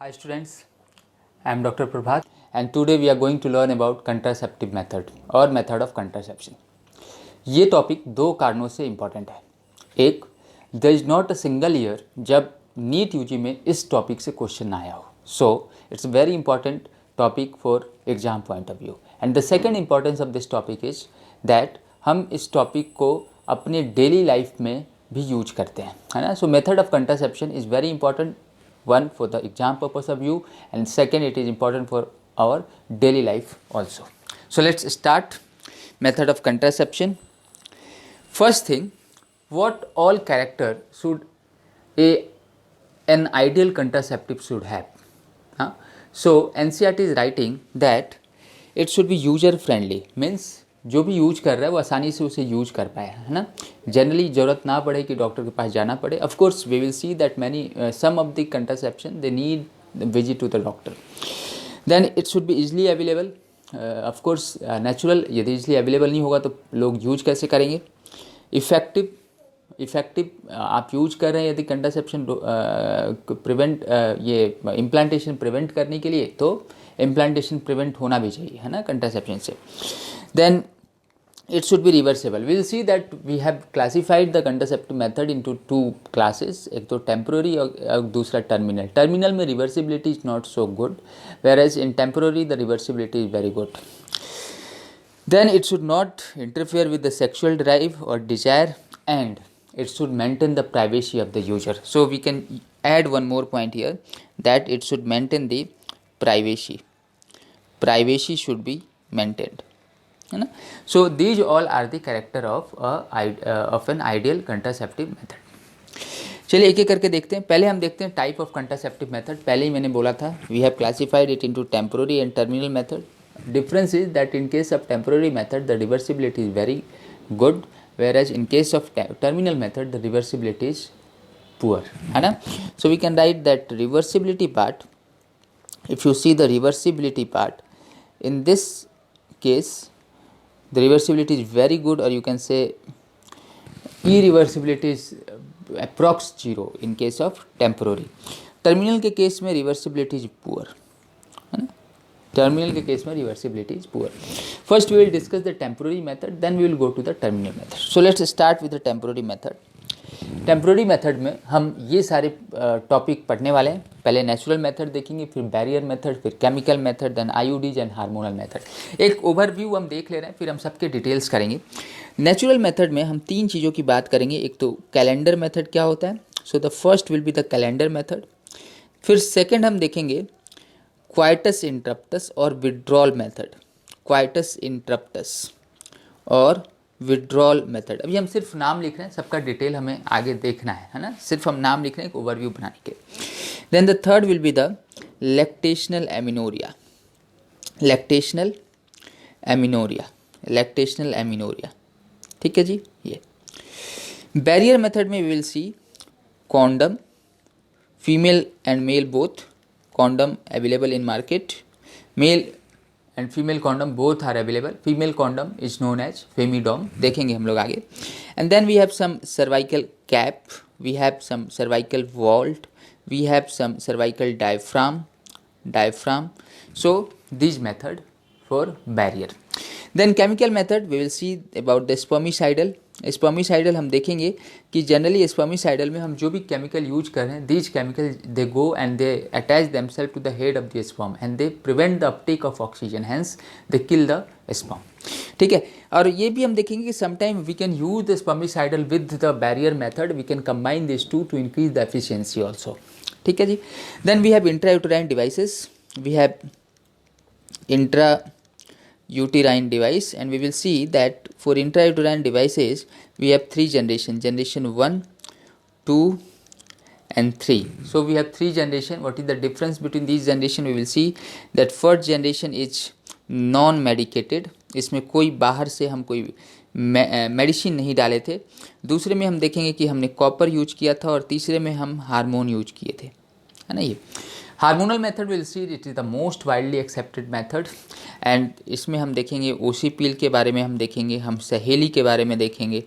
Hi students, I am Dr. Prabhat and today we are going to learn about contraceptive method और method of contraception. ये topic दो कारणों से important है. एक, there is not a single year जब NEET UG में इस टॉपिक से क्वेश्चन आया हो. So it's very important topic for exam point of view. And the second importance of this topic is that हम इस टॉपिक को अपने डेली लाइफ में भी यूज करते हैं, है ना. सो method of contraception is very important, one for the exam purpose of view and second it is important for our daily life also. So let's start method of contraception. First thing, what all character should an ideal contraceptive should have? So NCERT is writing that it should be user friendly, means जो भी use कर रहा है वो आसानी से उसे use कर पाए, है ना. जनरली ज़रूरत ना पड़े कि डॉक्टर के पास जाना पड़े. Of course we will see that many some of the contraception they need visit to the doctor. Then it should be easily available. Of course natural यदि इजली अवेलेबल नहीं होगा तो लोग यूज कैसे करेंगे. इफ़ेक्टिव आप यूज कर रहे हैं यदि कंट्रासेप्शन प्रिवेंट ये इम्प्लांटेशन प्रिवेंट करने के लिए, तो इम्प्लांटेशन प्रिवेंट होना भी चाहिए, है ना, कंट्रासेप्शन से. Then it should be reversible. We will see that we have classified the contraceptive method into two classes. एक तो temporary और दूसरा terminal. Terminal में reversibility is not so good, whereas in temporary the reversibility is very good. Then it should not interfere with the sexual drive or desire and it should maintain the privacy of the user. So we can add one more point here, that it should maintain the privacy. Privacy should be maintained, है ना. So these all are the character of an ideal contraceptive method. चलिए एक एक करके देखते हैं. पहले हम देखते हैं टाइप ऑफ कंट्रासेप्टिव मेथड. पहले ही मैंने बोला था we have classified it into temporary and terminal method. Difference is that in case of temporary method the reversibility is very good, whereas in case of terminal method the reversibility is poor, है ना. So we can write that reversibility part, if you see the reversibility part, in this case the reversibility is very good, or you can say irreversibility is approx 0 in case of temporary. Terminal के case में reversibility is poor, है ना. Terminal के case में reversibility is poor. First we will discuss the temporary method, then we will go to the terminal method. So let's start with the temporary method. Temporary method में हम ये सारे topic पढ़ने वाले हैं. पहले नेचुरल मेथड देखेंगे, फिर बैरियर मेथड, फिर chemical method, then IUDs and hormonal method. एक ओवरव्यू हम देख ले रहे हैं, फिर हम सबके डिटेल्स करेंगे. नेचुरल मेथड में हम तीन चीज़ों की बात करेंगे. एक तो कैलेंडर मेथड क्या होता है. सो the first will be the calendar method. फिर सेकेंड हम देखेंगे क्वाइटस इंटरप्टस और विड्रॉल मेथड. क्वाइटस इंटरप्टस और विड्रॉल मेथड. अभी हम सिर्फ नाम लिख रहे हैं, सबका डिटेल हमें आगे देखना है ना. सिर्फ हम नाम लिख रहे हैं एक ओवरव्यू बनाने के. Then the third will be the lactational amenorrhoea. Lactational amenorrhoea, lactational amenorrhoea, ठीक है जी. ये बैरियर मेथड में we will see condom, female and male both. Condom available in market. Male and female condom both are available. Female condom is known as femidom. देखेंगे हम लोग आगे. And then we have some cervical cap. We have some cervical vault. We have some cervical diaphragm. So these method for barrier. Then chemical method we will see about the spermicidal. Spermicidal हम देखेंगे कि generally spermicidal में हम जो भी chemical use कर रहे हैं, these chemical they go and they attach themselves to the head of the sperm and they prevent the uptake of oxygen, hence they kill the sperm, ठीक है. और ये भी हम देखेंगे कि sometime we can use the spermicidal with the barrier method. We can combine this to increase the efficiency also, ठीक है जी. Then we have intrauterine devices. We have intrauterine device and we will see that for intrauterine devices we have three generation 1, 2 and 3. So we have three generation. What is the difference between these generation? We will see that first generation is non medicated. इसमें कोई बाहर से हम कोई medicine नहीं डाले थे. दूसरे में हम देखेंगे कि हमने कॉपर यूज किया था और तीसरे में हम हार्मोन यूज किए थे, है ना. ये hormonal method will see it is the most widely accepted method and इसमें हम देखेंगे ओसी पिल के बारे में हम देखेंगे, हम सहेली के बारे में देखेंगे,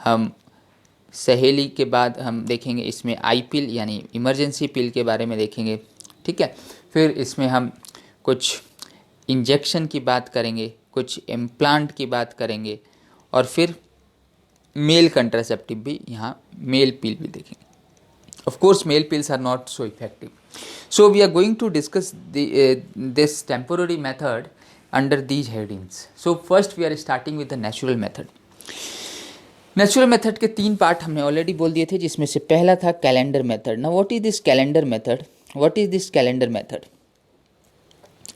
हम सहेली के बाद हम देखेंगे इसमें आई पिल यानी इमरजेंसी पिल के बारे में देखेंगे, ठीक है। फिर इसमें हम कुछ इंजेक्शन की बात करेंगे, कुछ इम्प्लांट की बात करेंगे, और फिर मेल कंट्रासेप्टिव भी, यहाँ मेल पिल भी देखेंगे। Of course, male pills are not so effective. So we are going to discuss this temporary method under these headings. So first we are starting with the natural method. Natural method के 3 part हमने already बोल दिए थे, जिसमें से पहला था calendar method. Now what is this calendar method? What is this calendar method?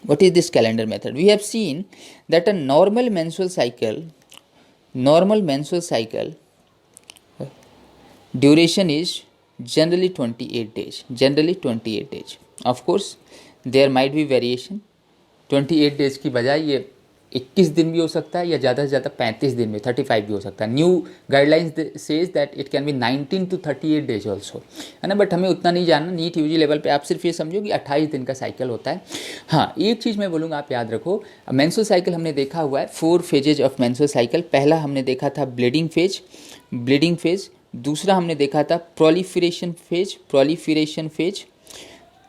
What is this calendar method? We have seen that a normal menstrual cycle duration is generally 28 days. Generally 28 days. Of course, there might be variation. 28 days की बजाय ये 21 दिन भी हो सकता है, या ज़्यादा से ज़्यादा 35 दिन में 35 भी हो सकता है। New guidelines says that it can be 19 to 38 days also, है ना। बट हमें उतना नहीं जानना। नीट यूजी लेवल पे आप सिर्फ ये समझो कि 28 दिन का साइकिल होता है। हाँ, एक चीज़ मैं बोलूँगा, आप याद रखो, मेंस्ट्रुअल साइकिल हमने देखा हुआ है 4 फेजेज ऑफ मेंस्ट्रुअल साइकिल। पहला हमने देखा था ब्लीडिंग फेज। दूसरा हमने देखा था प्रोलिफरेशन फेज।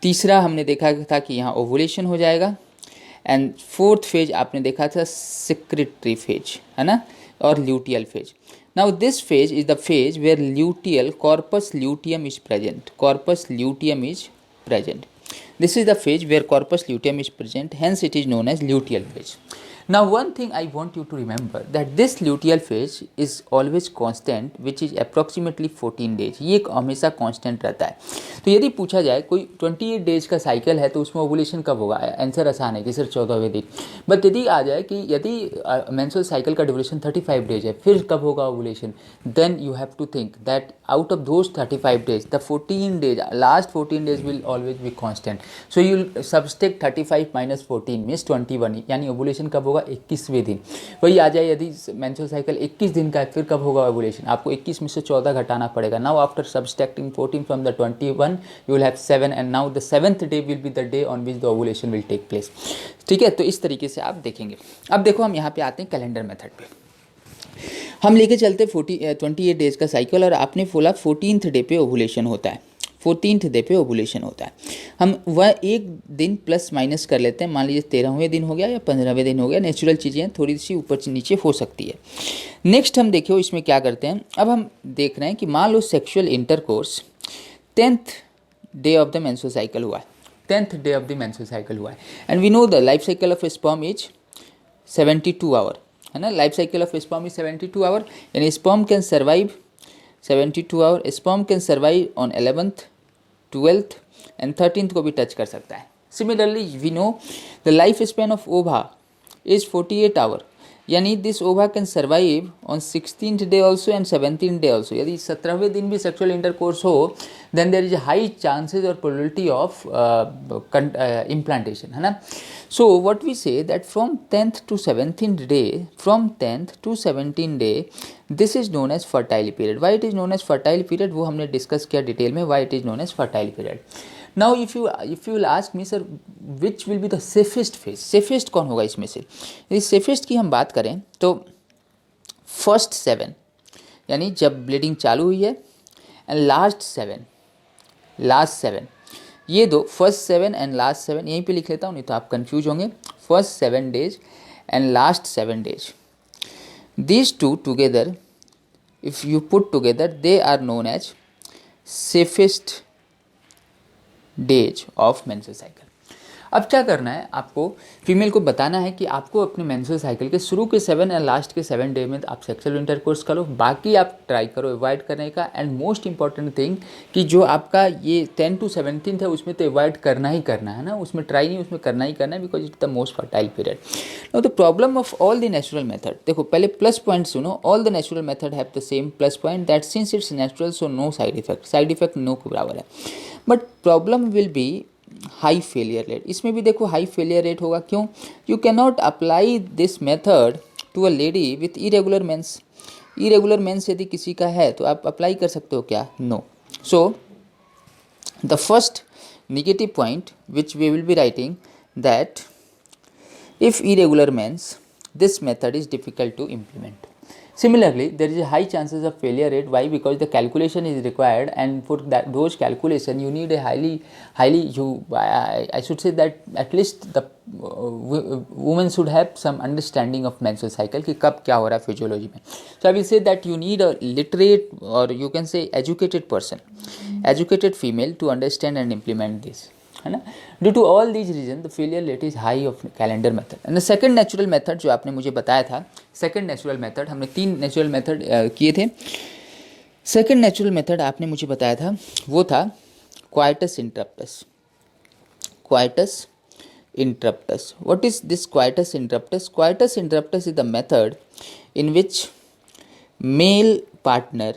तीसरा हमने देखा था कि यहाँ ओवुलेशन हो जाएगा। एंड 4th फेज आपने देखा था सेक्रेटरी फेज, है ना, और luteal phase. Now this phase is the phase where luteal corpus luteum is present. This is the phase where corpus luteum is present, hence it is known as luteal phase. Now one thing I want you to remember that this luteal phase is always constant, which is approximately 14 days. ये हमेशा constant रहता है। तो यदि पूछा जाए कोई 28 days का साइकिल है तो उसमें ओवुलेशन कब होगा, आंसर आसान है कि सिर्फ 14वें दिन। बट यदि आ जाए कि यदि मेंस्ट्रुअल साइकिल का ड्यूरेशन 35 डेज है, फिर कब होगा ovulation, then you have to think that out of those 35 days the 14 days, last 14 days will always be constant. So you सबस्टेक 35 - 14 मीन्स 21, यानी ओवुलेशन कब होगा, 21वें दिन। वही आ जाए यदि मेंस्ट्रुअल साइकिल 21 दिन का है, फिर कब होगा ओवुलेशन, आपको 21 में से 14 घटाना पड़ेगा। Now after subtracting 14 from the 21 you will have 7 and now the 7th day will be the day on which the ovulation will take place. ठीक है, तो इस तरीके से आप देखेंगे। अब देखो हम यहाँ पे आते हैं कैलेंडर मेथड पे। हम लेके चलते 28 डेज का साइकिल, और आपने बोला 14th डे पे ओवुलेशन होता है। 14th डे पे ओवुलेशन होता है। हम वह एक दिन प्लस माइनस कर लेते हैं, मान लीजिए 13वें दिन हो गया या 15वें दिन हो गया। नेचुरल चीज़ें थोड़ी सी ऊपर नीचे हो सकती है। नेक्स्ट हम देखिए इसमें क्या करते हैं। अब हम देख रहे हैं कि मान लो sexual intercourse 10th day of the menstrual cycle हुआ है। 10th day of the menstrual cycle हुआ है। And we know the life cycle of sperm is 72 hour, है ना। Life cycle of sperm is 72 hour, यानी sperm can survive 72 hour. Sperm can survive on 11th, 12th and 13th को भी touch कर सकता है। Similarly we know the life span of ओवा is 48 hour, यानी this ova can survive on 16th day also and 17th day also. यदि 17वें दिन भी सेक्सुअल इंटरकोर्स हो, then there is high chances और प्रोबेबिलिटी ऑफ इम्प्लांटेशन, है ना। So what we say that from 10th to 17th day this is known as fertile period. Why it is known as fertile period वो हमने discuss किया detail में, why it is known as fertile period. Now if you will ask me sir which will be the safest phase, safest कौन होगा इसमें से। यदि safest की हम बात करें तो फर्स्ट 7, यानी जब ब्लीडिंग चालू हुई है, एंड लास्ट 7, ये दो, फर्स्ट 7 एंड लास्ट 7, यहीं पे लिख लेता हूँ नहीं तो आप कंफ्यूज होंगे। First 7 days and last 7 days, these two together, if you put together, they are known as safest days of menstrual cycle. अब क्या करना है आपको, फीमेल को बताना है कि आपको अपने मेंस्ट्रुअल साइकिल के शुरू के 7 एंड लास्ट के 7 डे में आप सेक्सुअल इंटरकोर्स करो, बाकी आप ट्राई करो अवॉइड करने का। एंड मोस्ट इंपॉर्टेंट थिंग कि जो आपका ये 10 to 17 है उसमें तो अवॉइड करना ही करना है ना, उसमें ट्राई नहीं, उसमें करना ही करना है, because it's the most fertile period. Now the problem of all the natural method, देखो पहले प्लस पॉइंट सुनो। All the natural method have the same plus point that since it's natural so no side effect no के बराबर है। But problem will be high failure rate. इसमें भी देखो high failure rate होगा, क्यों? You can not apply this method to a lady with irregular mains. Irregular mains यदि किसी का है तो आप अप्लाई कर सकते हो क्या? No. So the first negative point which we will be writing that if irregular means this method is difficult to implement. Similarly, there is a high chances of failure rate. Why? Because the calculation is required, and for that those calculation you need a highly I should say that at least the women should have some understanding of menstrual cycle कि कब क्या हो रहा है physiology में. So I will say that you need a literate, or you can say educated person, educated female to understand and implement this, है ना. Due to all these reason the failure rate is high of calendar method. And the second natural method जो आपने मुझे बताया था, second natural method, हमने 3 natural method किए थे. सेकंड नेचुरल मेथड आपने मुझे बताया था वो था coitus interruptus. Coitus interruptus, what is this coitus interruptus? Coitus interruptus is the method in which male partner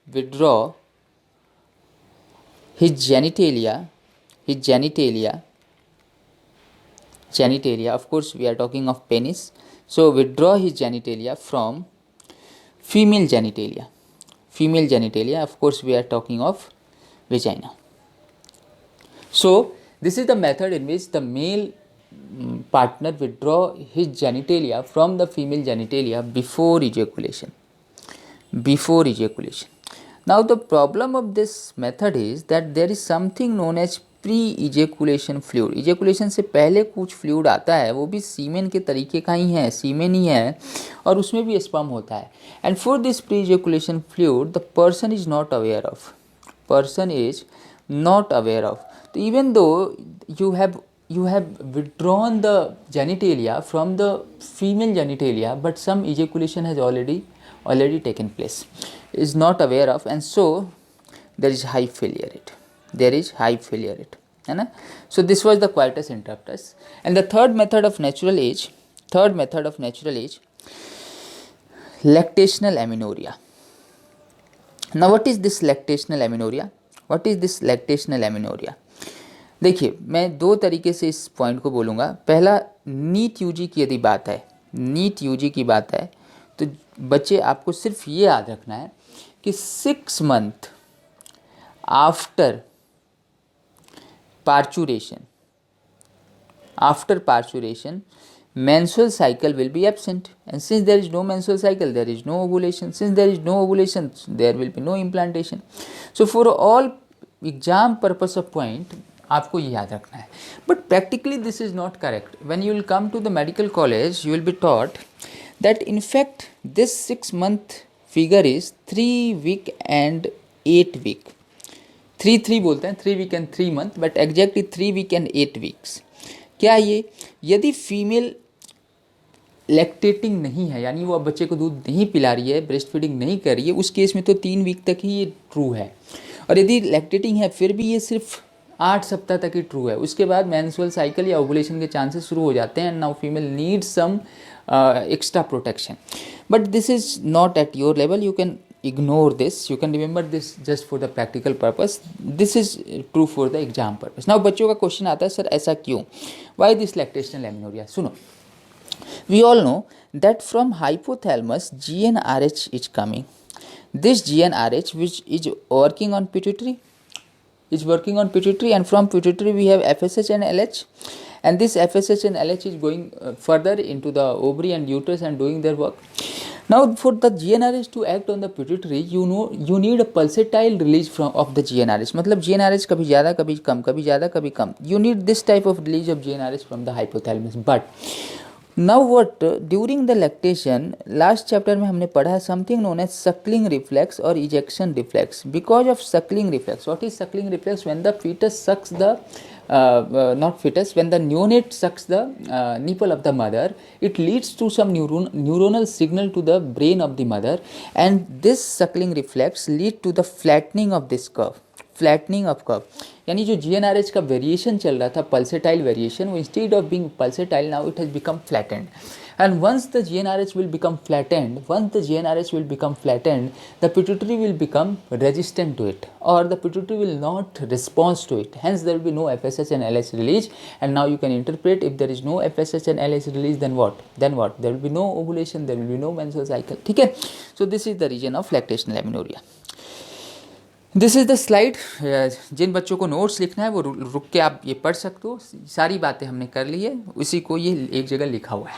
withdraw his genitalia, of course we are talking of penis, so withdraw his genitalia from female genitalia, of course we are talking of vagina. So this is the method in which the male partner withdraw his genitalia from the female genitalia before ejaculation. Now the problem of this method is that there is something known as pre-ejaculation fluid. ejaculation से पहले कुछ fluid आता है, वो भी सीमेन के तरीके का ही है, सीमेन ही है, और उसमें भी स्पर्म होता है. And for this pre-ejaculation fluid the person is not aware of. Even though you have withdrawn the genitalia from the female genitalia, but some ejaculation has already taken place, is not aware of, and so there is high failure rate, है ना. So this was the quietus interruptus. And the third method of natural age, lactational amenorrhea. Now what is this lactational amenorrhea? देखिए, मैं 2 तरीके से इस point को बोलूँगा. पहला, नीट यूजी की यदि बात है तो बच्चे आपको सिर्फ ये याद रखना है कि 6 months after parturition menstrual cycle will be absent, and since there is no menstrual cycle there is no ovulation, there will be no implantation. So for all exam purpose of point आपको ये याद रखना है. But practically this is not correct. When you will come to the medical college, you will be taught that in fact this 6 month figure is 3 week and 8 week. 3 बोलते हैं, 3 week and 3 month, but exactly 3 week and 8 weeks. क्या ये, यदि female lactating नहीं है, यानी वो अब बच्चे को दूध नहीं पिला रही है, ब्रेस्ट फीडिंग नहीं कर रही है, उस केस में तो 3 वीक तक ही ये ट्रू है. और यदि लैक्टेटिंग है फिर भी ये सिर्फ 8 सप्ताह तक ही ट्रू है. उसके बाद मेंस्ट्रुअल साइकिल या ओवुलेशन के चांसेस शुरू हो जाते हैं, and now female need some extra protection. But this is not at your level, you can ignore this, you can remember this just for the practical purpose. This is true for the exam purpose. Now बच्चों का question आता है, sir ऐसा क्यों? Why this lactational amenorrhea? सुनो, we all know that from hypothalamus GnRH is coming. This GnRH which is working on pituitary, and from pituitary we have FSH and LH. And this FSH and LH is going further into the ovary and uterus and doing their work. Now for the GnRH to act on the pituitary, you need a pulsatile release of the GnRH. मतलब GnRH कभी ज़्यादा कभी कम, कभी ज़्यादा कभी कम. You need this type of release of GnRH from the hypothalamus. But now what, during the lactation, last chapter में हमने पढ़ा something known as suckling reflex or ejection reflex. Because of suckling reflex, what is suckling reflex? When the fetus sucks the when the neonate sucks the nipple of the mother, it leads to some neuronal signal to the brain of the mother, and this suckling reflex lead to the flattening of this curve. यानी जो GnRH का variation चल रहा था, pulsatile variation, वो instead of being pulsatile now it has become flattened. And once the GnRH will become flattened, the pituitary will become resistant to it, or the pituitary will not respond to it. Hence, there will be no FSH and LH release. And now you can interpret, if there is no FSH and LH release, then what? There will be no ovulation, there will be no menstrual cycle. ठीक है? So this is the region of lactational amenorrhea. This is the slide. जिन बच्चों को notes लिखना है वो रुक के आप ये पढ़ सकते हो, सारी बातें हमने कर ली है, उसी को ये एक जगह लिखा हुआ है।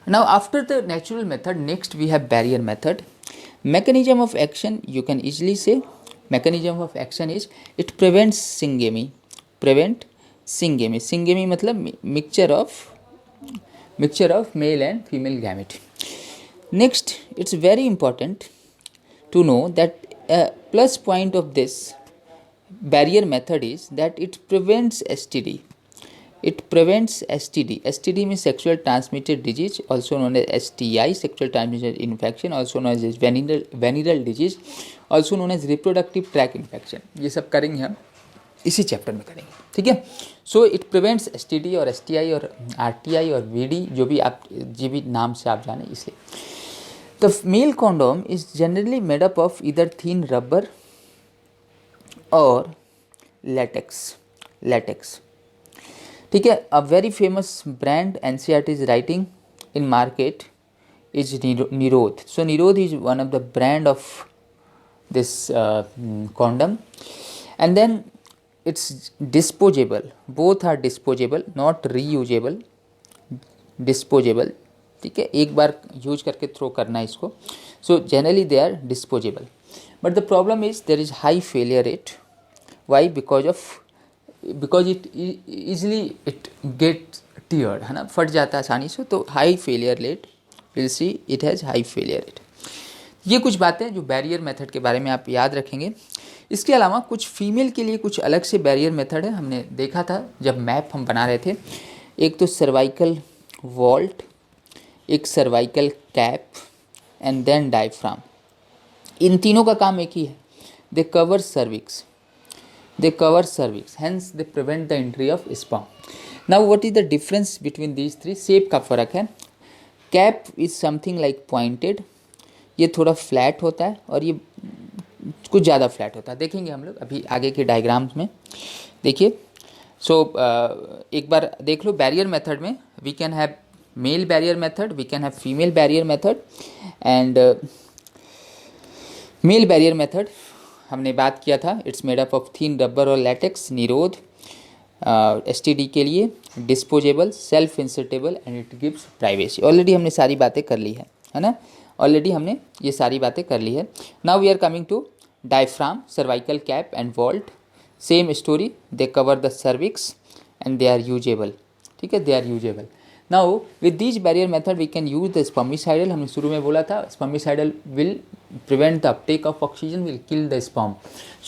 Now after the natural method next we have barrier method. mechanism of action you can easily say mechanism of action is it prevents syngamy, prevent syngamy, syngamy मतलब mixture of male and female gamete. Next it's very important to know that a plus point of this barrier method is that it prevents STD. It prevents STD. STD means sexual transmitted disease, also known as STI, sexual transmitted infection, also known as venereal disease, also known as reproductive tract infection. ये सब करेंगे हम इसी chapter में करेंगे, ठीक है। So it prevents STD और STI और RTI और VD, जो भी नाम से आप जाने, इसलिए the male condom is generally made up of either thin rubber और लेटेक्स, ठीक है। A very famous brand NCERT is writing in market is Nirodh. So Nirodh is one of the brand of this condom, and then it's disposable. Both are disposable, not reusable, disposable, ठीक है। एक बार use करके throw करना है इसको. So generally they are disposable, but the problem is there is high failure rate. Why? Because it easily it get teared, है ना, फट जाता है आसानी से. तो high failure rate, will see it has high failure rate. ये कुछ बातें जो बैरियर मेथड के बारे में आप याद रखेंगे. इसके अलावा कुछ फीमेल के लिए कुछ अलग से बैरियर मेथड है, हमने देखा था जब मैप हम बना रहे थे. एक तो सर्वाइकल वॉल्ट, एक cervical cap and then diaphragm. इन तीनों का काम एक ही है, they cover cervix, hence they prevent the entry of sperm. Now what is the difference between these three? Shape का फ़र्क है. Cap is something like pointed, ये थोड़ा फ्लैट होता है और ये कुछ ज़्यादा फ्लैट होता है. देखेंगे हम लोग अभी आगे के डायग्राम्स में. देखिए, सो एक बार देख लो. बैरियर मेथड में we can have male barrier method, we can have female barrier method. And male barrier method हमने बात किया था, it's made up of thin rubber और लैटेक्स. निरोध STD के लिए, disposable, self insertable and it gives privacy. Already हमने सारी बातें कर ली है ना, ऑलरेडी हमने ये सारी बातें कर ली है. Now we are coming to diaphragm, cervical cap and vault. Same story, they cover the cervix and they are usable, ठीक है, they are usable. Now with this barrier method we can use the spermicidal. हमने शुरू में बोला था spermicidal will prevent the uptake of oxygen, will kill the sperm.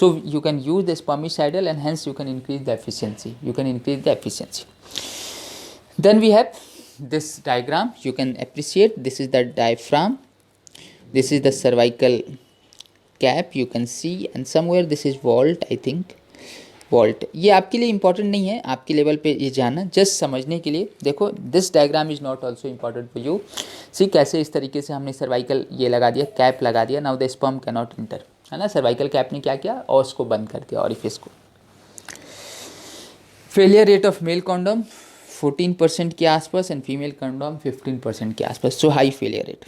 So you can use the spermicidal and hence you can increase the efficiency. Then we have this diagram, you can appreciate. This is the diaphragm, this is the cervical cap, you can see, and somewhere this is vault, I think vault. ये आपके लिए important नहीं है, आपके level पे ये जानना, just समझने के लिए. देखो, this diagram is not also important for you. See कैसे इस तरीके से हमने सर्वाइकल ये लगा दिया, कैप लगा दिया. Now the sperm can not inter, है ना. सर्वाइकल कैप ने क्या किया, और उसको बंद कर दिया, ऑरिफिस को. Failure rate of male condom 14% के आसपास एंड फीमेल कॉन्डोम 15% के आसपास. So high failure rate.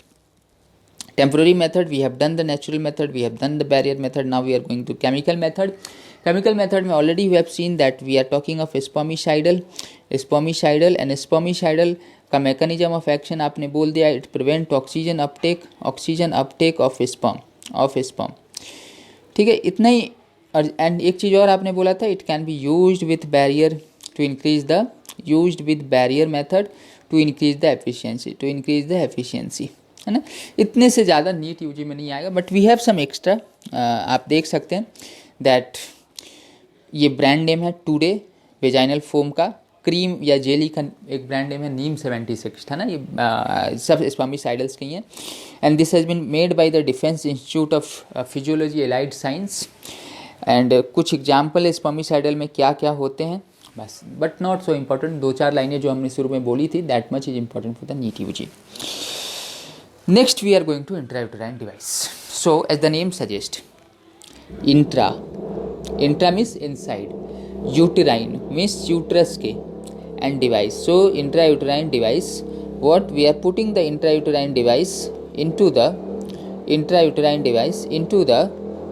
Temporary method, we have done the natural method, we have done the barrier method. Now we are going to chemical method. Chemical method में already we have seen that we are talking of spermicidal and spermicidal का mechanism of action आपने बोल दिया, it prevent oxygen uptake of sperm, ठीक है, इतना ही. And एक चीज़ और आपने बोला था, it can be used with barrier method to increase the efficiency, है ना. इतने से ज़्यादा नीट यूजी में नहीं आएगा, but we have some extra. आप देख सकते हैं दैट ये ब्रांड नेम है टुडे वेजाइनल फोम का. क्रीम या जेली का एक ब्रांड नेम है नीम 76, था ना. ये सब स्पर्मिसाइडल्स के हैं. And this has been made by the defence institute of physiology allied science. And कुछ एग्जाम्पल स्पर्मिसाइडल में क्या क्या होते हैं बस, बट नॉट सो इम्पॉर्टेंट. 2-4 लाइनें जो हमने शुरू में बोली थी, that much is important for the NEET UG. Next we are going to intrauterine device. So as the name suggests, intra means inside, uterine means uterus के, and device. So intrauterine device, what we are putting the intrauterine device into the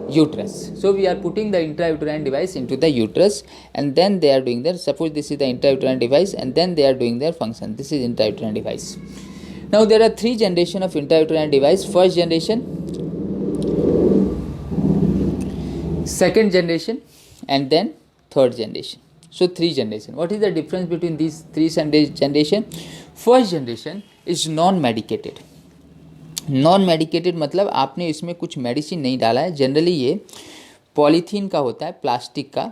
uterus. So we are putting the intrauterine device into the uterus, and then they are doing their, suppose this is the intrauterine device, and then they are doing their function. This is intrauterine device. Now there are 3 generations of intrauterine device. First generation, second generation, and then third generation. So 3 generation. What is the difference between these 3 generation? First generation is non-medicated. Non medicated मतलब आपने इसमें कुछ medicine नहीं डाला है. Generally ये polythene का होता है, प्लास्टिक का,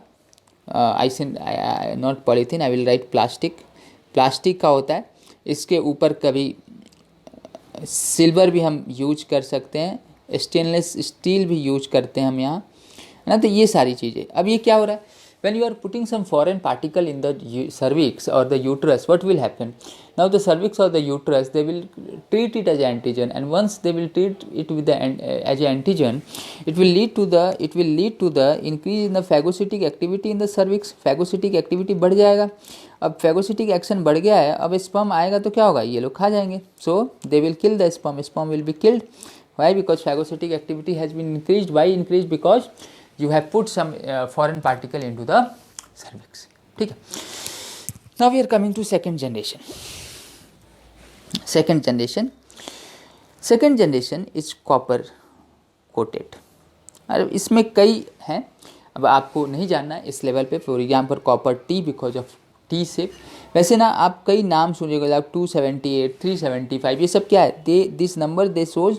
not polythene, I will write plastic का होता है. इसके ऊपर कभी सिल्वर भी हम यूज कर सकते हैं, स्टेनलेस स्टील भी यूज करते हैं हम यहाँ, है ना. तो ये सारी चीज़ें. अब ये क्या हो रहा है, when you are putting some foreign particle in the cervix or the uterus, what will happen? Now the cervix or the uterus, they will treat it as antigen, and once they will treat it with the as antigen, it will lead to the increase in the phagocytic activity in the cervix. phagocytic activity बढ़ जाएगा. अब phagocytic action बढ़ गया है, अब sperm आएगा तो क्या होगा, ये लोग खा जाएंगे. So they will kill the sperm will be killed. Why? Because phagocytic activity has been increased. Why increased? Because you have put some foreign particle into the cervix. ठीक है. Now we are coming to second generation. Second generation is copper coated. और इसमें कई हैं, अब आपको नहीं जानना है इस लेवल पे. For example copper T, because of T shape. वैसे ना आप कई नाम सुनिएगा, आप 278, 375, ये सब क्या है, this number they shows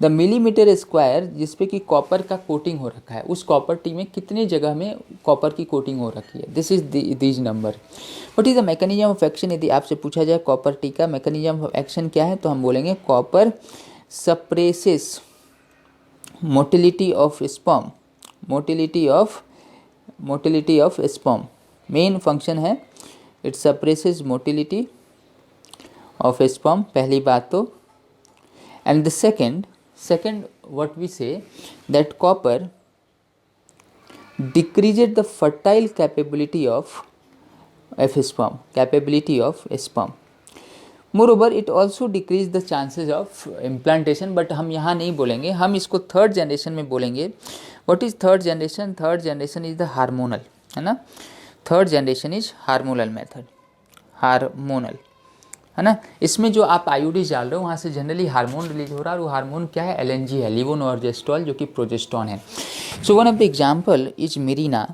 the millimetre square जिस पे कि कॉपर का कोटिंग हो रखा है. उस कॉपर टी में कितनी जगह में कॉपर की कोटिंग हो रखी है. This is this number. What is the mechanism of action. यदि आपसे पूछा जाए कॉपर टी का मैकेनिज्म ऑफ एक्शन क्या है, तो हम बोलेंगे copper suppresses motility of sperm. Motility of sperm main function है. It suppresses motility of sperm, पहली बात तो. And the second what we say that copper decreases the fertile capability of sperm. Moreover, it also decreases the chances of implantation, but हम यहाँ नहीं बोलेंगे, हम इसको थर्ड जनरेशन में बोलेंगे. What is third generation? Third generation is the hormonal, है ना. Third generation is hormonal method, hormonal, है ना. इसमें जो आप आईयूडी डाल रहे हो वहाँ से जनरली हार्मोन रिलीज हो रहा है, और वो हार्मोन क्या है, एलएनजी है, लीवोनॉर्जेस्ट्रॉल, जो कि प्रोजेस्टेरोन है. So one of the example is Mirena.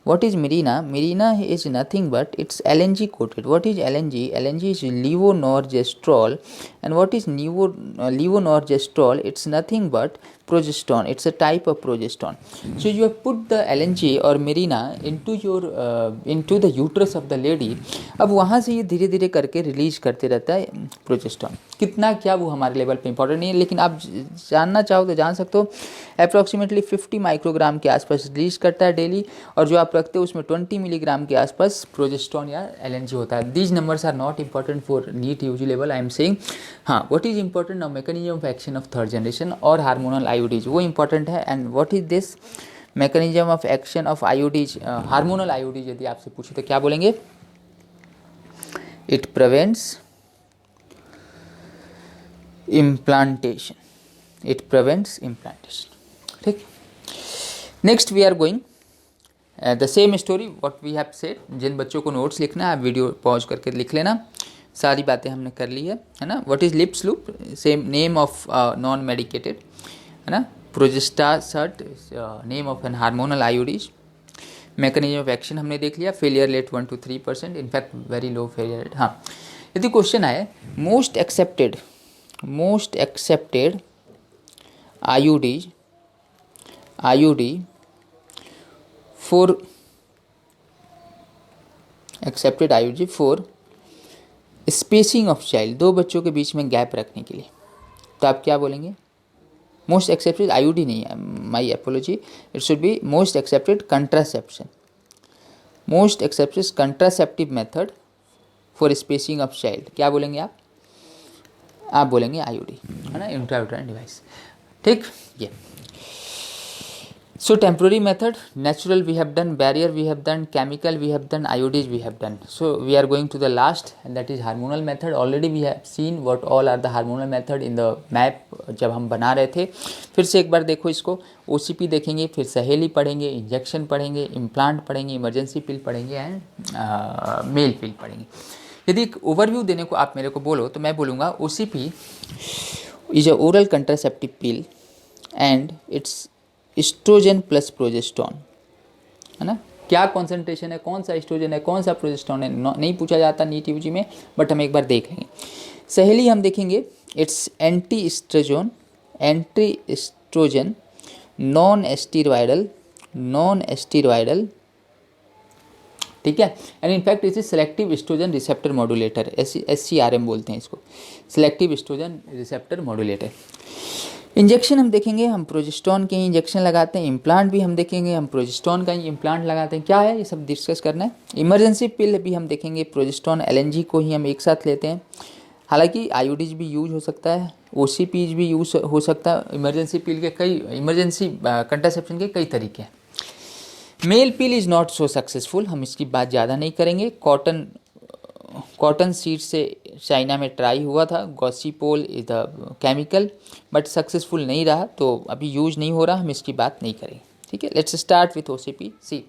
What is Mirena? Mirena is nothing but it's LNG coated. What is LNG? LNG is levonorgestrel. And what is levonorgestrel? It's nothing but progesterone. It's a type of progesterone. So you have put the LNG or Mirena into the uterus of the lady. अब वहाँ से ये धीरे धीरे करके release करते रहता है प्रोजेस्टेरोन. कितना क्या वो हमारे लेवल पे इंपॉर्टेंट नहीं है, लेकिन आप जानना चाहो तो जान सकते हो. अप्रॉक्सीमेटली 50 माइक्रोग्राम के आसपास रिलीज करता है डेली, और जो आप रखते हो उसमें 20 मिलीग्राम के आसपास प्रोजेस्टेरोन या एलएनजी होता है. These numbers are not important for NEET UG level, I am saying. हाँ, what is important now, mechanism of action of third generation और हार्मोनल आईयूडीज, वो इंपॉर्टेंट है. And what is this mechanism of action of IUDs, hormonal IUDs यदि आपसे पूछे तो क्या बोलेंगे, इट प्रिवेंट्स implantation. ठीक. Next we are going the same story what we have said. जिन बच्चों को नोट्स लिखना है आप वीडियो पॉज करके लिख लेना, सारी बातें हमने कर ली है ना. What is Lippes loop, same name of non medicated, है ना. Progestasert, name of an hormonal IUDs. Mechanism of action हमने देख लिया. Failure rate 1 to 3%, in fact very low failure rate. हाँ, यदि क्वेश्चन आए most accepted IUD for accepted IUD for spacing of child, 2 बच्चों के बीच में गैप रखने के लिए, तो आप क्या बोलेंगे. मोस्ट एक्सेप्टेड IUD नहीं है, my apology, it should be most accepted contraception, most accepted contraceptive method for spacing of child. क्या बोलेंगे आप बोलेंगे IUD, है ना, इंट्रायूटेराइन डिवाइस. ठीक. ये So temporary method, natural we have done, barrier we have done, chemical we have done, iodide we have done. So we are going to the last and that is hormonal method. Already we have seen what all are the hormonal method in the map जब हम बना रहे थे. फिर से एक बार देखो इसको. OCP देखेंगे, फिर सहेली पढ़ेंगे, इंजेक्शन पढ़ेंगे, इम्प्लांट पढ़ेंगे, इमरजेंसी पिल पढ़ेंगे एंड मेल पिल पढ़ेंगे. यदि एक ओवरव्यू देने को आप मेरे को बोलो तो मैं बोलूँगा OCP is a oral contraceptive pill and it's oestrogen plus progesterone, है ना. क्या कॉन्सेंट्रेशन है, कौन सा एस्ट्रोजन है, कौन सा प्रोजेस्टेरोन है, नहीं पूछा जाता नीट यूजी में, बट हम एक बार देख लेंगे. सहेली हम देखेंगे, it's anti oestrogen non steroidal, ठीक है. And in fact it is selective oestrogen receptor modulator, SCRM बोलते हैं इसको, selective oestrogen receptor modulator. Injection हम देखेंगे, हम प्रोजेस्टेरोन के इंजेक्शन लगाते हैं. इम्प्लांट भी हम देखेंगे, हम प्रोजेस्टेरोन का ही इम्प्लांट लगाते हैं. क्या है ये सब डिस्कस करना है. इमरजेंसी पिल भी हम देखेंगे, प्रोजेस्टेरोन LNG को ही हम एक साथ लेते हैं. हालांकि आयोडीज भी यूज हो सकता है, OCP भी यूज हो सकता है. इमरजेंसी पिल के कई, इमरजेंसी कंट्रासेप्शन के कई तरीके हैं. Male pill is not so successful, हम इसकी बात ज़्यादा नहीं करेंगे. कॉटन सीड से चाइना में ट्राई हुआ था. Gossypol is the chemical but successful नहीं रहा, तो अभी यूज नहीं हो रहा, हम इसकी बात नहीं करेंगे. ठीक है, let's start with OCP. See,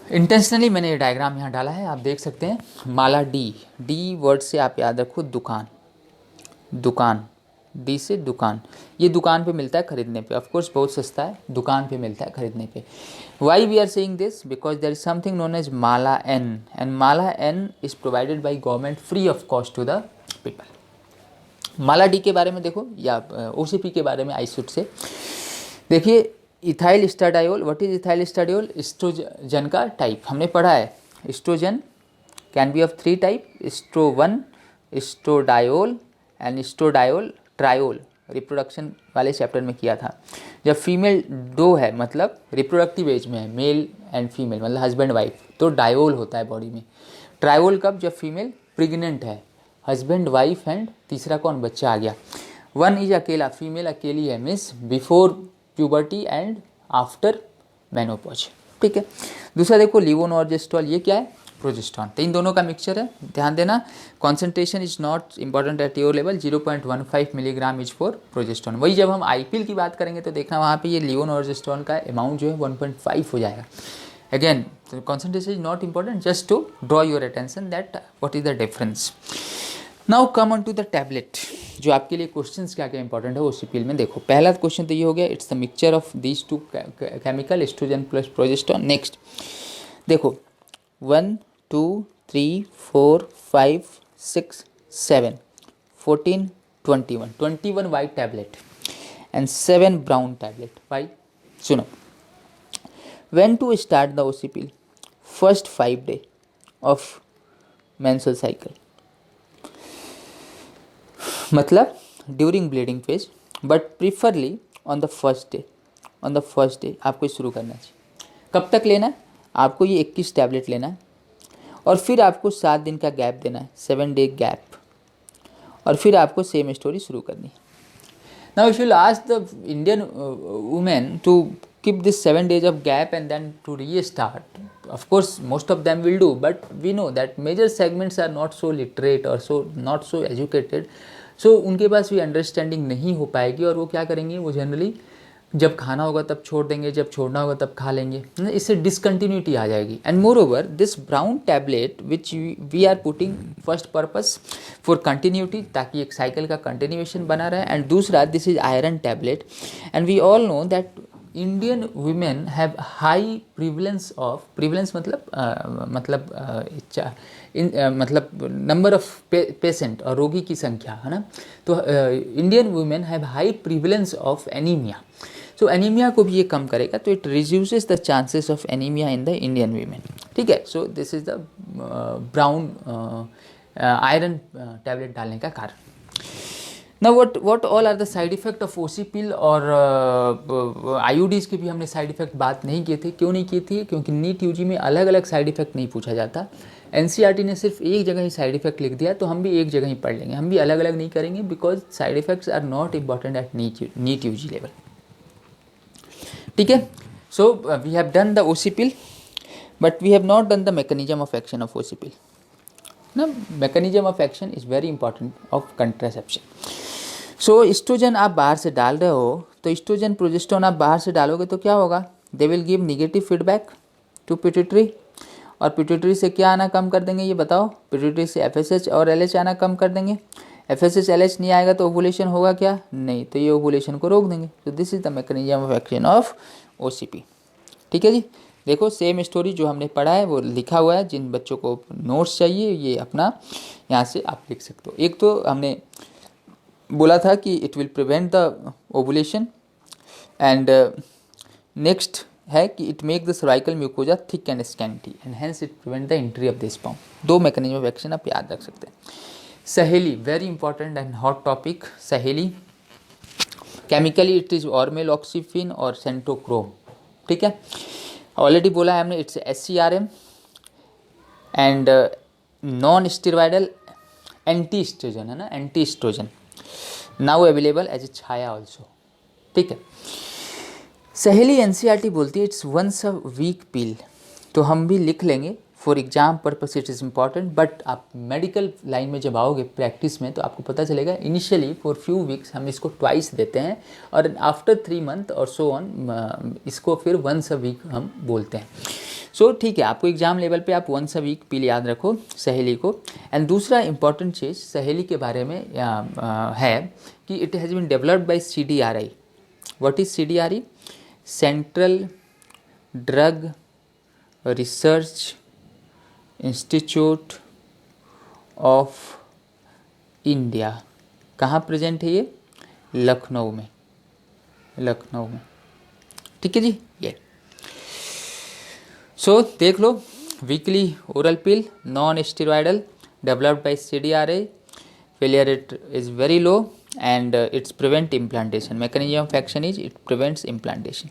intentionally मैंने ये डायग्राम यहाँ डाला है, आप देख सकते हैं. माला डी वर्ड से आप याद रखो दुकान, डी से दुकान. ये दुकान पे मिलता है खरीदने पे, ऑफकोर्स बहुत सस्ता है, दुकान पे मिलता है खरीदने पे. Why we are saying this, because there is something known as Mala N, and Mala N is provided by government free of cost to the people. Mala D के बारे में देखो, या OCP के बारे में आई शुड से देखिए. Ethyl estradiol, what is ethyl estradiol? Estrogen का टाइप हमने पढ़ा है. Estrogen can be of 3 type, एस्ट्रो1, estradiol and estradiol triol. Reproduction वाले चैप्टर में किया था. जब फीमेल 2 है, मतलब रिप्रोडक्टिव एज में है, मेल एंड फीमेल मतलब हस्बैंड वाइफ, तो डायोल होता है बॉडी में. ट्रायोल कब? जब फीमेल प्रेग्नेंट है, हस्बैंड वाइफ एंड तीसरा कौन? बच्चा आ गया. 1 इज अकेला, फीमेल अकेली है, means before puberty and after menopause. ठीक है. दूसरा देखो लीवोनॉर्जेस्ट्रॉल, ये क्या है? प्रोजेस्टेरोन. तो इन दोनों का मिक्सचर है, ध्यान देना. Concentration is not important at your level, 0.15 milligram is for progesterone. वही जब हम IPL की बात करेंगे तो देखना वहाँ पे ये लीवोनॉर्जेस्ट्रॉल का अमाउंट जो है 1.5 हो जाएगा. Again concentration is not important, just to draw your attention that what is the difference. Now come on to the tablet. जो आपके लिए क्वेश्चंस क्या क्या इंपॉर्टेंट है OCP में, देखो पहला क्वेश्चन तो ये हो गया, it's the mixture of these 2 chemical, oestrogen plus progesterone. Next देखो 1 2 3 4 5 6 7 14 21 white tablet and 7 brown tablet. Why? सुनो, when to start the OCP? First 5 day of menstrual cycle, मतलब during bleeding phase, but preferably on the first day आपको शुरू करना चाहिए. कब तक लेना है आपको? ये 21 टैबलेट लेना है और फिर आपको 7 दिन का गैप देना है, 7 डे गैप, और फिर आपको सेम स्टोरी शुरू करनी है. Now if you ask the Indian women to keep this 7 days of gap and then to restart, of course most of them will do, but we know that major segments are not so literate or not so educated, so उनके पास भी understanding नहीं हो पाएगी और वो क्या करेंगे, वो जनरली जब खाना होगा तब छोड़ देंगे, जब छोड़ना होगा तब खा लेंगे, इससे डिसकंटिन्यूटी आ जाएगी. And moreover this brown tablet which we are putting first purpose for continuity, ताकि एक साइकिल का कंटिन्यूएशन बना रहे. एंड दूसरा this is iron tablet, and we all know that Indian women have high prevalence of, prevalence मतलब number of patient और रोगी की संख्या, है ना. तो Indian women have high prevalence of anemia. So anaemia को भी ये कम करेगा, तो it reduces the chances of anaemia in the Indian women. ठीक है. सो this is the brown iron tablet डालने का कारण. Now what all are the side effect of OCP और IUDs के भी हमने साइड इफेक्ट बात नहीं किए थे. क्यों नहीं किए थे? क्योंकि नीट यूजी में अलग अलग साइड इफेक्ट नहीं पूछा जाता. NCERT ने सिर्फ एक जगह ही साइड इफेक्ट लिख दिया, तो हम भी एक जगह ही पढ़ लेंगे, हम भी अलग अलग नहीं करेंगे, because side effects are not important at NEET UG level. ठीक है. So we have done the OC pill, but we have not done the mechanism of action of OC pill ना. Mechanism of action is very important of contraception. So estrogen आप बाहर से डाल रहे हो, तो एस्ट्रोजन प्रोजेस्टेरोन आप बाहर से डालोगे तो क्या होगा, they will give negative feedback to pituitary, और पिट्यूटरी से क्या आना कम कर देंगे ये बताओ, पिट्यूटरी से एफएसएच और एलएच आना कम कर देंगे. एफएसएच एलएच नहीं आएगा तो ओवुलेशन होगा क्या, नहीं, तो ये ओवुलेशन को रोक देंगे. तो this is the mechanism of action of OCP. ठीक है जी. देखो सेम स्टोरी जो हमने पढ़ा है वो लिखा हुआ है. जिन बच्चों को नोट्स चाहिए ये अपना यहाँ से आप लिख सकते हो. एक तो हमने बोला था कि it will prevent the ovulation, and next है कि it make the cervical mucosa thick and scanty and hence it prevent the entry of the sperm. दो मैकेनिज्म ऑफ एक्शन आप याद रख सकते हैं. Saheli, very important and hot topic. Saheli chemically it is ormeloxifene और centchroman. ठीक है, ऑलरेडी बोला है हमने, it's SCRM and non steroidal anti oestrogen है ना, anti oestrogen, now available as a Chhaya also. ठीक है. सहेली NCERT बोलती है it's once a week pill, तो हम भी लिख लेंगे for exam purpose it is important. But आप मेडिकल लाइन में जब आओगे प्रैक्टिस में तो आपको पता चलेगा इनिशियली फॉर फ्यू वीक्स हम इसको ट्वाइस देते हैं, और आफ्टर 3 मंथ और सो ऑन इसको फिर वंस अ वीक हम बोलते हैं. सो ठीक है, आपको एग्जाम लेवल पे आप वंस अ वीक पिल याद रखो सहेली को. एंड दूसरा इंपॉर्टेंट चीज़ सहेली के बारे में है कि it has been developed by CDRI. What is CDRI? Central drug research institute of India. कहाँ प्रेजेंट है ये? लखनऊ में. लखनऊ में. ठीक है जी. ये सो देख लो, weekly oral pill, non steroidal, developed by CDRI, failure rate is very low, and it's prevent implantation. Mechanism of action is it prevents implantation.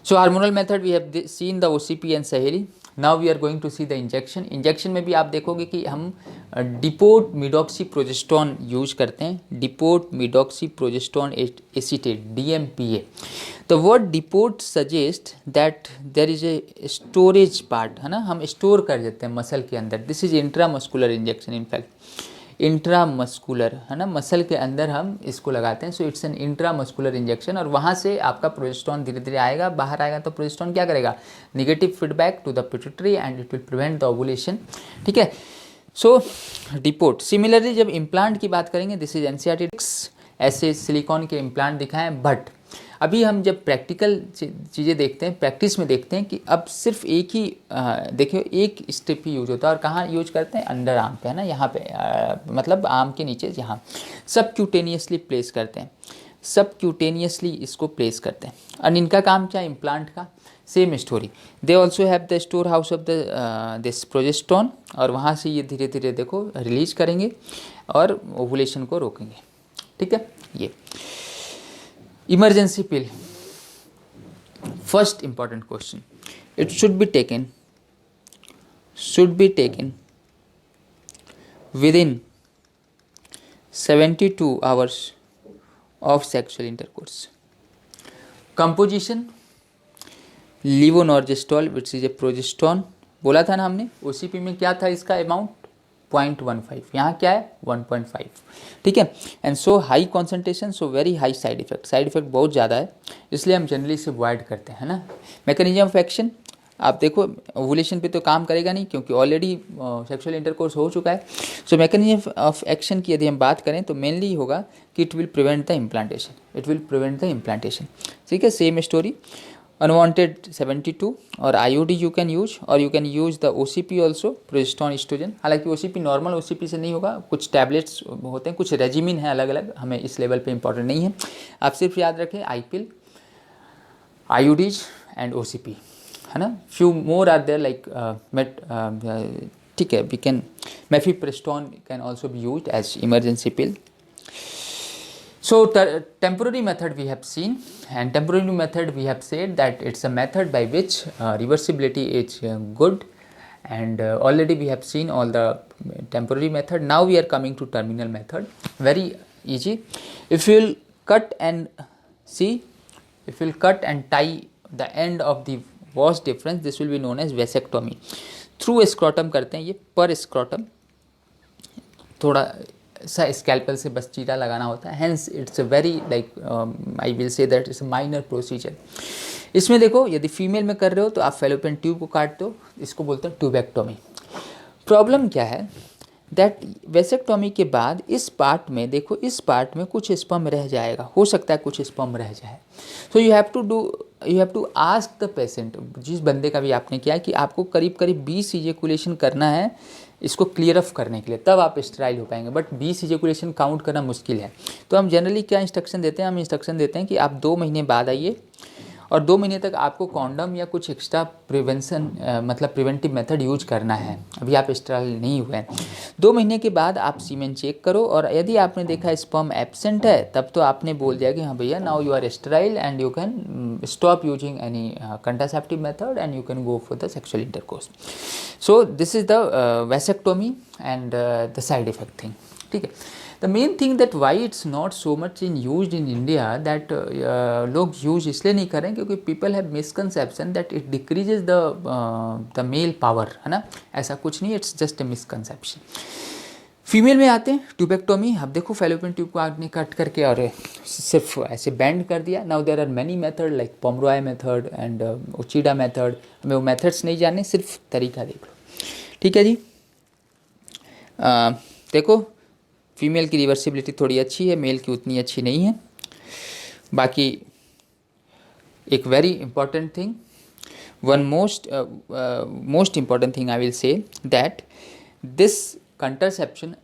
So hormonal method we have seen the OCP and Saheli. Now we are going to see the injection. Injection में भी आप देखोगे कि हम depot मिडॉक्सीप्रोजेस्टेरोन use करते हैं. Depot medroxyprogesterone acetate DMPA. तो word depot suggest that there is a storage part है ना, हम स्टोर कर देते हैं मसल के अंदर. This is intramuscular injection. In fact intramuscular है ना, मसल के अंदर हम इसको लगाते हैं. So it's an intramuscular injection, और वहाँ से आपका प्रोजेस्टेरोन धीरे धीरे आएगा, बाहर आएगा. तो प्रोजेस्टेरोन क्या करेगा, negative feedback to the pituitary and it will prevent the ovulation. ठीक है. So depot. सिमिलरली जब इम्प्लांट की बात करेंगे, दिस इज NCERT. ऐसे सिलिकॉन के इम्प्लांट दिखाएं, बट अभी हम जब प्रैक्टिकल चीज़ें देखते हैं, प्रैक्टिस में देखते हैं कि अब सिर्फ एक ही देखिए एक स्टेप ही यूज होता है. और कहाँ यूज करते हैं? अंडर आर्म पे है ना, यहाँ पे मतलब आर्म के नीचे यहाँ सब क्यूटेनियसली प्लेस करते हैं. सब क्यूटेनियसली इसको प्लेस करते हैं. और इनका काम क्या है? इम्प्लांट का. Same story. They also have the store house of the this progesterone, और वहाँ से ये धीरे धीरे देखो रिलीज करेंगे और ओवुलेशन को रोकेंगे. ठीक है. ये emergency pill. First important question, it should be taken within 72 hours of sexual intercourse. Composition, levonorgestrel which is a progesterone. बोला था ना हमने OCP में क्या था इसका अमाउंट 0.15. यहाँ क्या है 1.5. ठीक है. And so high concentration, so very high side effect. Side effect बहुत ज़्यादा है, इसलिए हम जनरली इसे अवॉइड करते हैं ना. मैकेनिज्म ऑफ एक्शन आप देखो, ओवुलेशन पे तो काम करेगा नहीं क्योंकि ऑलरेडी सेक्सुअल इंटरकोर्स हो चुका है. सो मैकेनिज्म ऑफ एक्शन की यदि हम बात करें तो मेनली होगा कि it will prevent the implantation. It will prevent the implantation. ठीक है. Same story. अनवांटेड 72 और IUD यू कैन यूज, और you can use the OCP also, progesterone oestrogen. हालांकि OCP नॉर्मल OCP से नहीं होगा, कुछ टैबलेट्स होते हैं, कुछ रेजिमिन है अलग अलग, हमें इस लेवल पे इंपॉर्टेंट नहीं है. आप सिर्फ याद रखें IPIL, IUDs एंड OCP है ना. Few more are there like ठीक है. We can mifepristone can also be use as emergency pill. So temporary method we have seen, and temporary method we have said that it's a method by which reversibility is good, and already we have seen all the temporary method. Now we are coming to terminal method. Very easy. If you will cut and see if you'll cut and tie the end of the vas difference, this will be known as vasectomy. Through scrotum करते हैं ये, पर scrotum थोड़ा सा scalpel से बस चीरा लगाना होता है, hence it's a very like I will say that it's a minor procedure. इसमें देखो यदि फीमेल में कर रहे हो तो आप फेलोपियन ट्यूब को काटते हो, इसको बोलते हैं ट्यूबेक्टोमी. प्रॉब्लम क्या है दैट वेसेक्टोमी के बाद इस पार्ट में देखो, इस पार्ट में कुछ स्पर्म रह जाएगा, हो सकता है कुछ स्पर्म रह जाए. So you have to ask the patient, जिस बंदे का भी आपने किया कि आपको करीब करीब 20 इजेकुलेशन करना है इसको क्लियर ऑफ करने के लिए, तब आप स्टेराइल हो पाएंगे. बट 20 इजेकुलेशन काउंट करना मुश्किल है. तो हम जनरली क्या इंस्ट्रक्शन देते हैं, हम इंस्ट्रक्शन देते हैं कि आप 2 महीने बाद आइए और 2 महीने तक आपको कॉन्डम या कुछ एक्स्ट्रा प्रिवेंशन मतलब प्रिवेंटिव मेथड यूज करना है. अभी आप स्टेराइल नहीं हुए हैं. 2 महीने के बाद आप सीमेन चेक करो और यदि आपने देखा स्पर्म एब्सेंट है तब तो आपने बोल दिया कि हाँ भैया now you are sterile and you can stop using any contraceptive method and you can go for the sexual intercourse. So this is the vasectomy and the side effect thing. ठीक है. The main thing that why it's not so much used in India that लोग use इसलिए नहीं कर रहे हैं क्योंकि people have misconception that it decreases the male power, है ना. ऐसा कुछ नहीं, it's just a misconception. Female में आते हैं ट्यूबेक्टोमी. अब देखो फेलोपियन ट्यूब को आपने कट करके और सिर्फ ऐसे बैंड कर दिया. Now there are many method like Pomeroy method and Uchida method. हमें वो मेथड्स नहीं जानने, सिर्फ तरीका देख लो. ठीक है जी. देखो फीमेल की रिवर्सिबिलिटी थोड़ी अच्छी है, मेल की उतनी अच्छी नहीं है. बाकी एक very important thing, one most important thing I will say that this contraception,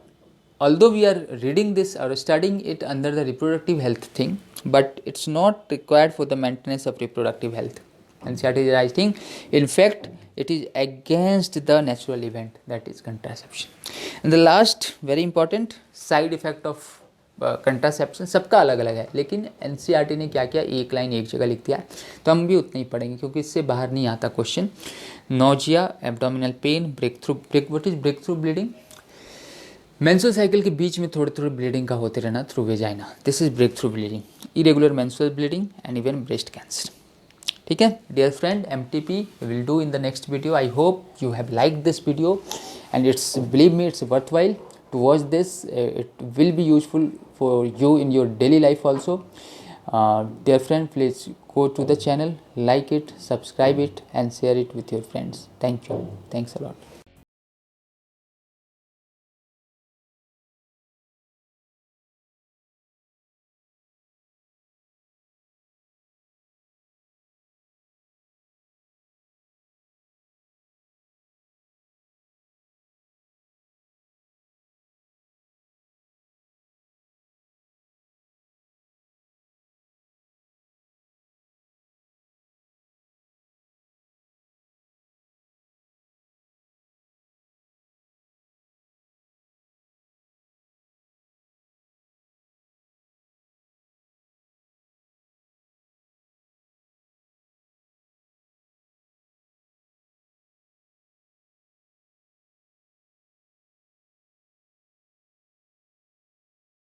although we are reading this or studying it under the reproductive health thing, but it's not required for the maintenance of reproductive health. NCERT is writing, in fact, it is against the natural event, that is contraception. And the last very important side effect of contraception, सबका अलग अलग है, लेकिन NCERT ने क्या किया, एक line एक जगह लिख दिया, तो हम भी उतना ही पढ़ेंगे क्योंकि इससे बाहर नहीं आता question. Nausea, abdominal pain, what is breakthrough bleeding. Menstrual cycle के बीच में थोड़ी थोड़ी ब्लीडिंग का होते रहना through vagina, this is breakthrough bleeding. Irregular menstrual bleeding and even breast cancer. ठीक है dear friend, MTP will do in the next video. I hope you have like this video and it's believe me it's worthwhile to watch this. It will be useful for you in your daily life also. Dear friend, please go to the channel, like it, subscribe it and share it with your friends. Thank you. Thanks a lot.